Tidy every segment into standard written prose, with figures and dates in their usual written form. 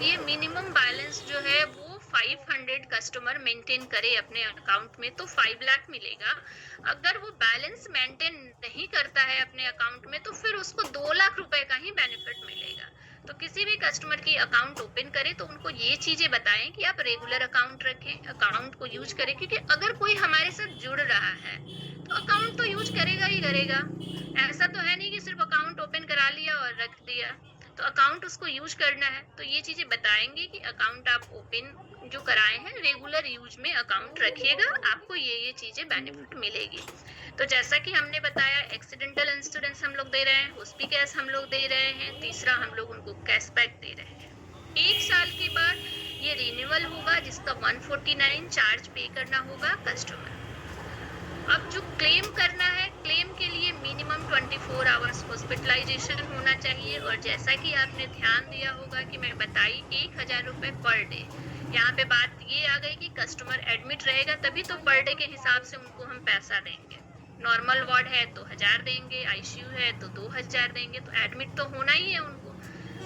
ये minimum balance जो है वो 500 कस्टमर मेंटेन करे अपने अकाउंट में तो 5 लाख मिलेगा। अगर वो बैलेंस मेंटेन नहीं करता है अपने अकाउंट में तो फिर उसको 2 लाख रुपए का ही बेनिफिट मिलेगा। तो किसी भी कस्टमर की अकाउंट ओपन करें तो उनको ये चीजें बताएं कि आप रेगुलर अकाउंट रखें, अकाउंट को यूज करें, क्योंकि अगर कोई हमारे साथ जुड़ रहा है तो अकाउंट तो यूज करेगा ही करेगा। ऐसा तो है नहीं कि सिर्फ अकाउंट ओपन करा लिया और रख दिया। तो अकाउंट उसको यूज करना है, तो ये चीजें बताएंगे कि अकाउंट आप ओपन जो कराए हैं रेगुलर यूज में अकाउंट रखिएगा, आपको ये चीजें बेनिफिट मिलेगी। तो जैसा कि हमने बताया, एक्सीडेंटल इंश्योरेंस हम लोग दे रहे हैं, हॉस्पिटैस हम लोग दे रहे हैं, तीसरा हम लोग उनको कैशबैक दे रहे हैं। 1 साल के बाद ये रिन्यूअल होगा जिसका 149 चार्ज पे करना होगा कस्टमर। अब जो क्लेम करना है, क्लेम के लिए मिनिमम 24 आवर्स हॉस्पिटलाइजेशन होना चाहिए। और जैसा कि आपने ध्यान दिया होगा कि मैं बताई 1000 रुपए पर डे। यहाँ पे बात ये आ गई कि कस्टमर एडमिट रहेगा तभी तो पर डे के हिसाब से उनको हम पैसा देंगे। नॉर्मल वार्ड है तो 1000 देंगे, आईसीयू है तो 2000 देंगे, तो एडमिट तो होना ही है उनको।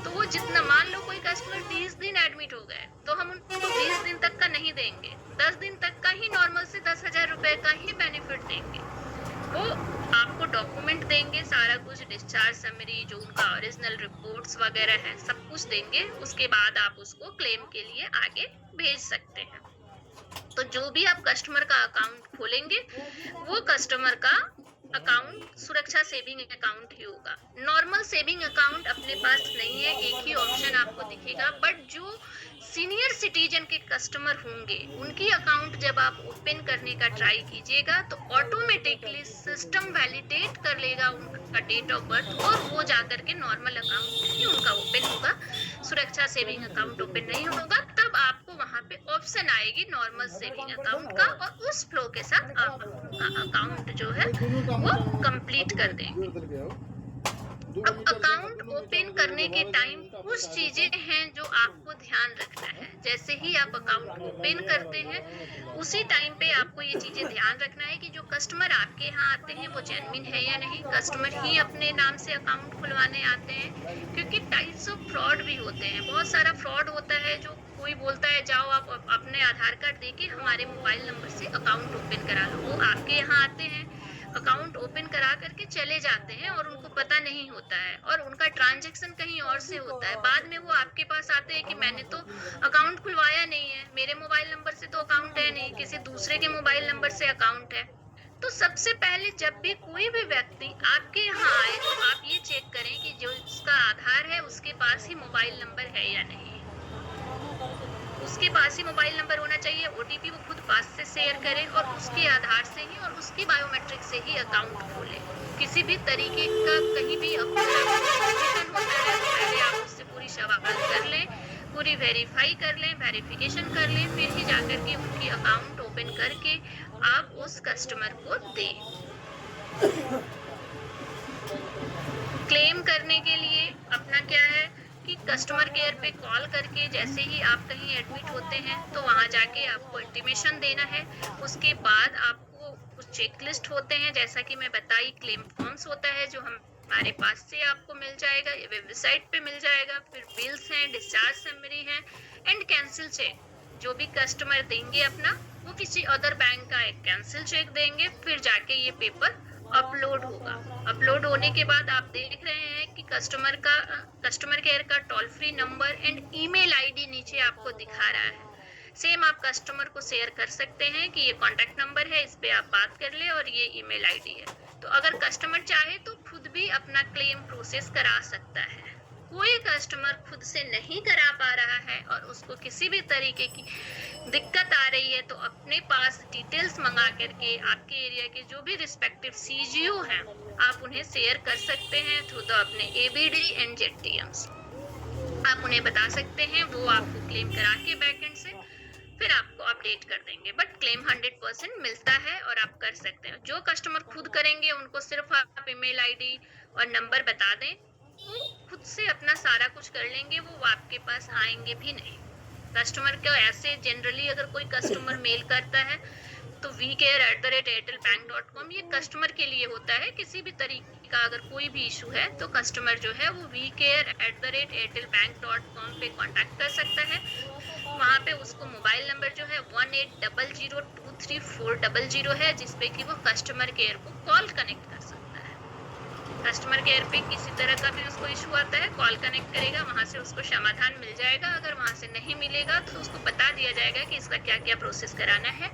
तो वो जितना, मान लो कोई कस्टमर 20 दिन एडमिट हो गए तो हम उनको 20 दिन तक का नहीं देंगे, 10 दिन तक का ही नॉर्मल से 10,000 रुपए का ही बेनिफिट देंगे। वो आपको डॉक्यूमेंट देंगे, सारा कुछ, डिस्चार्ज समरी, जो उनका ओरिजिनल रिपोर्ट्स वगैरह है सब कुछ देंगे। उसके बाद आप उसको क्लेम के लिए आगे भेज सकते हैं। तो जो भी आप कस्टमर का अकाउंट खोलेंगे वो कस्टमर का अकाउंट सुरक्षा सेविंग अकाउंट ही होगा। नॉर्मल सेविंग अकाउंट अपने पास नहीं है, एक ही ऑप्शन आपको दिखेगा। बट जो सीनियर सिटीजन के कस्टमर होंगे उनकी अकाउंट जब आप ओपन करने का ट्राई कीजिएगा तो ऑटोमेटिकली सिस्टम वैलिडेट कर लेगा उनका डेट ऑफ बर्थ और वो जाकर के नॉर्मल अकाउंट ही उनका ओपन होगा, सुरक्षा सेविंग अकाउंट ओपन नहीं होगा। तब आपको वहां पे ऑप्शन आएगी नॉर्मल सेविंग अकाउंट का, और उस फ्लो के साथ आप अकाउंट जो है वो कंप्लीट कर देंगे। अब अकाउंट ओपन करने के टाइम कुछ चीजें हैं जो आपको ध्यान रखना है। जैसे ही आप अकाउंट ओपन करते हैं उसी टाइम पे आपको ये चीजें ध्यान रखना है कि जो कस्टमर आपके यहाँ आते हैं वो जेन्युइन है या नहीं। कस्टमर ही अपने नाम से अकाउंट खुलवाने आते हैं, क्योंकि टाइप्स ऑफ फ्रॉड भी होते हैं, बहुत सारा फ्रॉड होता है। जो कोई बोलता है जाओ आप अपने आधार कार्ड देके हमारे मोबाइल नंबर से अकाउंट ओपन करा लो, वो आपके यहाँ आते हैं, अकाउंट ओपन करा करके चले जाते हैं और उनको पता नहीं होता है और उनका ट्रांजैक्शन कहीं और से होता है। बाद में वो आपके पास आते हैं कि मैंने तो अकाउंट खुलवाया नहीं है, मेरे मोबाइल नंबर से तो अकाउंट है नहीं, किसी दूसरे के मोबाइल नंबर से अकाउंट है। तो सबसे पहले जब भी कोई भी व्यक्ति आपके यहाँ आए तो आप ये चेक करें कि जो उसका आधार है उसके पास ही मोबाइल नंबर है या नहीं। उसके पास ही मोबाइल नंबर होना चाहिए, ओटीपी वो खुद पास से शेयर करे और उसके आधार से ही और उसकी बायोमेट्रिक से ही अकाउंट खोले। किसी भी तरीके का कहीं भी सस्पिशन होता है तो पहले आप उससे पूरी सवाल कर लें, पूरी वेरीफाई कर लें, वेरिफिकेशन कर लें, फिर ही जाकर के उनकी अकाउंट ओपन करके आप उस कस्टमर को दें। क्लेम करने के लिए अपना क्या है कि कस्टमर केयर पे कॉल करके जैसे ही आप कहीं एडमिट होते हैं तो वहां जाके आपको इंटीमेशन देना है। उसके बाद आपको कुछ चेकलिस्ट होते हैं, जैसा कि मैं बताई, क्लेम फॉर्म्स होता है जो हमारे पास से आपको मिल जाएगा, वेबसाइट पे मिल जाएगा। फिर बिल्स हैं, डिस्चार्ज समरी है एंड कैंसिल चेक। जो भी कस्टमर देंगे अपना, वो किसी अदर बैंक का एक कैंसिल चेक देंगे, फिर जाके ये पेपर अपलोड होगा। अपलोड होने के बाद आप देख रहे हैं कि कस्टमर केयर का toll free number and email ID नीचे आपको दिखा रहा है। सेम आप कस्टमर को शेयर कर सकते हैं कि ये कॉन्टेक्ट नंबर है, इस पे आप बात कर ले और ये ईमेल आईडी है। तो अगर कस्टमर चाहे तो खुद भी अपना क्लेम प्रोसेस करा सकता है। कोई कस्टमर खुद से नहीं करा पा रहा है और उसको किसी भी तरीके की दिक्कत आ रही है तो अपने पास डिटेल्स मंगा करके आपके एरिया के जो भी रिस्पेक्टिव सीजीओ हैं आप उन्हें शेयर कर सकते हैं थ्रू द अपने एबीडी एंड जेटीएम्स। आप उन्हें बता सकते हैं, वो आपको क्लेम करा के बैकएंड से फिर आपको अपडेट कर देंगे। बट क्लेम 100% मिलता है और आप कर सकते हैं। जो कस्टमर खुद करेंगे उनको सिर्फ आप ईमेल आईडी और नंबर बता दें, वो खुद से अपना सारा कुछ कर लेंगे, वो आपके पास आएंगे भी नहीं। कस्टमर को ऐसे जनरली अगर कोई कस्टमर मेल करता है तो vcare@airtelbank.com ये कस्टमर के लिए होता है, किसी भी तरीके का अगर कोई भी इशू है तो कस्टमर जो है वो vcare@airtelbank.com पे कांटेक्ट कर सकता है। वहाँ पे उसको मोबाइल नंबर जो है 1800234000 है, जिसपे कि वो कस्टमर केयर को कॉल कनेक्ट कर सकता है। कस्टमर केयर पे किसी तरह का भी उसको इशू आता है, कॉल कनेक्ट करेगा, वहां से उसको समाधान मिल जाएगा। अगर वहां से नहीं मिलेगा तो उसको बता दिया जाएगा कि इसका क्या क्या प्रोसेस कराना है।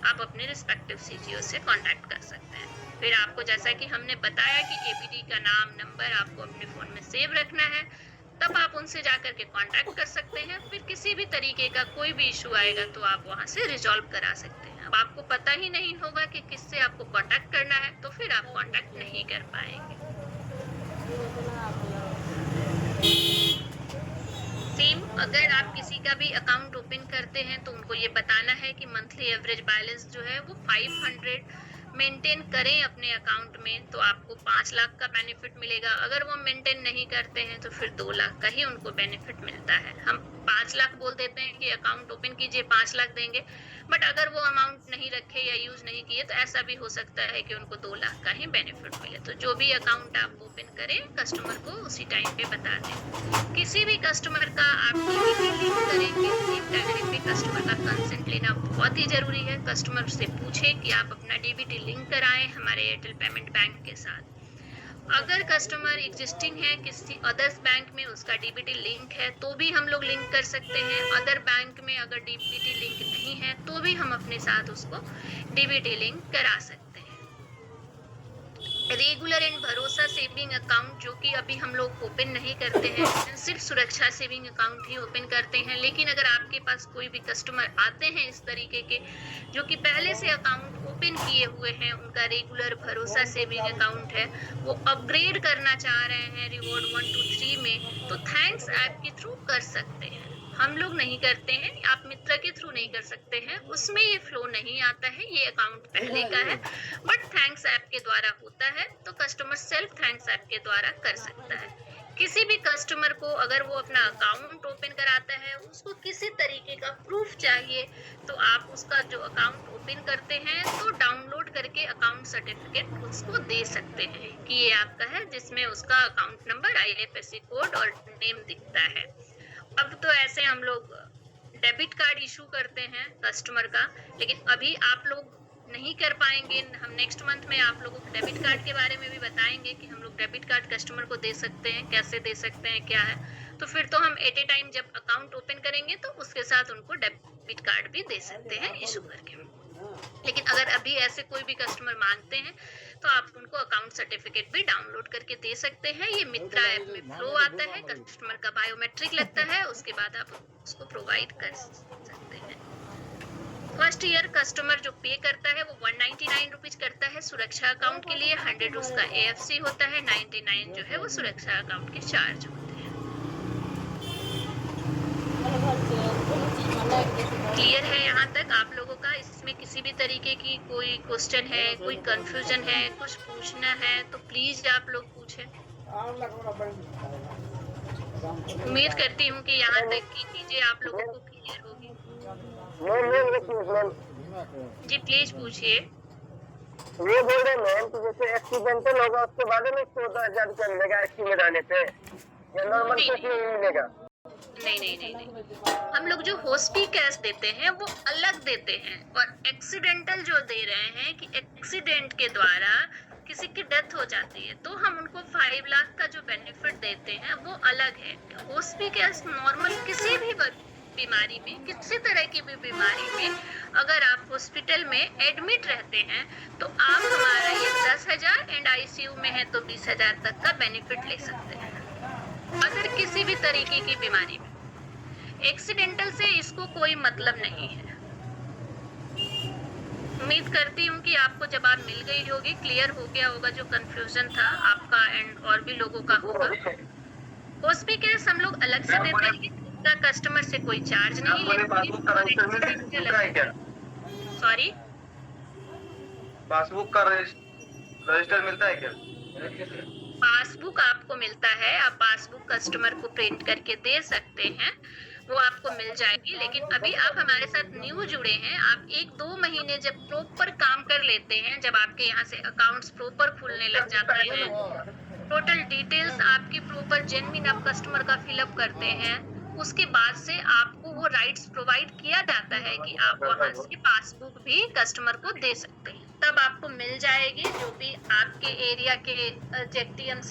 आप अपने रिस्पेक्टिव सीजीओ से कांटेक्ट कर सकते हैं। फिर आपको, जैसा कि हमने बताया कि एपीडी का नाम, नंबर आपको अपने फोन में सेव रखना है, तब आप उनसे जाकर के कांटेक्ट कर सकते हैं। फिर किसी भी तरीके का कोई भी इशू आएगा तो आप वहां से रिजॉल्व करा सकते हैं। अब आपको पता ही नहीं होगा कि किससे आपको कांटेक्ट करना है तो फिर आप कांटेक्ट नहीं कर पाएंगे। सेम, अगर आप किसी का भी अकाउंट ओपन करते हैं तो उनको ये बताना है कि मंथली एवरेज बैलेंस जो है वो 500 मेंटेन करें अपने अकाउंट में, तो आपको 5 लाख का बेनिफिट मिलेगा। अगर वो मेंटेन नहीं करते हैं तो फिर 2 लाख का ही उनको बेनिफिट मिलता है। हम 5 लाख बोल देते हैं कि अकाउंट ओपन कीजिए 5 लाख देंगे, बट अगर वो अमाउंट नहीं रखे या यूज नहीं किए तो ऐसा भी हो सकता है कि उनको 2 लाख का ही बेनिफिट मिले। तो जो भी अकाउंट आप ओपन करें कस्टमर को उसी टाइम पे बता दें। किसी भी कस्टमर का आप डीबीटी लिंक करेंगे, सेम टाइम पे कस्टमर का कंसेंट लेना बहुत ही जरूरी है। कस्टमर से पूछें कि आप अपना डीबीटी लिंक कराएं हमारे एयरटेल पेमेंट बैंक के साथ। अगर कस्टमर एग्जिस्टिंग है किसी अदर्स बैंक में, उसका डीबीटी लिंक है तो भी हम लोग लिंक कर सकते हैं। अदर बैंक में अगर डीबीटी लिंक नहीं है तो भी हम अपने साथ उसको डीबीटी लिंक करा सकते हैं। रेगुलर एंड भरोसा सेविंग अकाउंट जो कि अभी हम लोग ओपन नहीं करते हैं, सिर्फ सुरक्षा सेविंग अकाउंट ही ओपन करते हैं। लेकिन अगर आपके पास कोई भी कस्टमर आते हैं इस तरीके के जो कि पहले से अकाउंट ओपन किए हुए हैं, उनका रेगुलर भरोसा सेविंग अकाउंट है, वो अपग्रेड करना चाह रहे हैं रिवॉर्ड 1 2 3 में, तो थैंक्स ऐप के थ्रू कर सकते हैं। हम लोग नहीं करते हैं, आप मित्र के थ्रू नहीं कर सकते हैं, उसमें ये फ्लो नहीं आता है, ये अकाउंट पहले का है। बट थैंक्स ऐप के द्वारा होता है तो कस्टमर सेल्फ थैंक्स ऐप के द्वारा कर सकता है। किसी भी कस्टमर को अगर वो अपना अकाउंट ओपन कराता है, उसको किसी तरीके का प्रूफ चाहिए, तो आप उसका जो अकाउंट ओपन करते हैं तो डाउनलोड करके अकाउंट सर्टिफिकेट उसको दे सकते हैं कि ये आपका है, जिसमें उसका अकाउंट नंबर, आईएफएससी कोड और नेम दिखता है। अब तो ऐसे हम लोग डेबिट कार्ड इशू करते हैं कस्टमर का, लेकिन अभी आप लोग नहीं कर पाएंगे। हम नेक्स्ट मंथ में आप लोगों को डेबिट कार्ड के बारे में भी बताएंगे कि हम लोग डेबिट कार्ड कस्टमर को दे सकते हैं, कैसे दे सकते हैं, क्या है। तो फिर तो हम एट ए टाइम जब अकाउंट ओपन करेंगे तो उसके साथ उनको डेबिट कार्ड भी दे सकते हैं इशू करके। लेकिन अगर अभी ऐसे कोई भी कस्टमर मांगते हैं तो आप उनको अकाउंट सर्टिफिकेट भी डाउनलोड करके दे सकते हैं। ये मित्रा ऐप में फ्लो आता है, कस्टमर का बायोमेट्रिक लगता है, उसके बाद आप उसको प्रोवाइड कर सकते हैं। फर्स्ट ईयर कस्टमर जो पे करता है वो 199 रुपीज करता है सुरक्षा अकाउंट के लिए, 100 उसका एएफसी होता है, 99 जो है वो सुरक्षा अकाउंट के चार्ज होते हैं। क्लियर है यहाँ तक आप लोगों का? इसमें किसी भी तरीके की कोई क्वेश्चन है, कोई कंफ्यूजन है, कुछ पूछना है तो प्लीज आप लोग पूछें। उम्मीद करती हूँ कि यहाँ तक की चीजें आप लोगों को क्लियर होगी। जी प्लीज पूछिए। ये बोल रहे मैम कि जैसे एक्सीडेंटल होगा उसके बाद में 14,000 रुपया मिलेगा एस्टीमेट आने पे, या नॉर्मल केस में नहीं मिलेगा? नहीं, हम लोग जो हॉस्पी कैश देते हैं वो अलग देते हैं, और एक्सीडेंटल जो दे रहे हैं कि एक्सीडेंट के द्वारा किसी की डेथ हो जाती है तो हम उनको 5 लाख का जो बेनिफिट देते हैं वो अलग है। हॉस्पी कैश नॉर्मल किसी भी बीमारी में, किसी तरह की भी बीमारी में अगर आप हॉस्पिटल में एडमिट रहते हैं तो आप हमारा ये 10,000 एंड आईसीयू में है तो 20,000 तक का बेनिफिट ले सकते हैं। अगर किसी भी तरीके की बीमारी में, एक्सीडेंटल से इसको कोई मतलब नहीं है। उम्मीद करती हूँ कि आपको जवाब मिल गई होगी, क्लियर हो गया होगा जो कंफ्यूजन था आपका एंड और भी लोगों का होगा। हॉस्पी केस हम लोग अलग से देते हैं, इसका कस्टमर से कोई चार्ज नहीं लेते। सॉरी, पासबुक का रजिस्टर मिलता है क्या? पासबुक आपको मिलता है, आप पासबुक कस्टमर को प्रिंट करके दे सकते हैं, वो आपको मिल जाएगी। लेकिन अभी आप हमारे साथ न्यू जुड़े हैं, आप 1-2 महीने जब प्रॉपर काम कर लेते हैं, जब आपके यहाँ से अकाउंट्स प्रॉपर खुलने लग जाते हैं, टोटल डिटेल्स आपकी प्रॉपर जेन्युइन आप कस्टमर का फिलअप करते हैं, उसके बाद से आपको वो राइट्स प्रोवाइड किया जाता है कि आप वहां से पासबुक भी कस्टमर को दे सकते हैं। तब आपको मिल जाएगी जो भी आपके एरिया के जेटीएम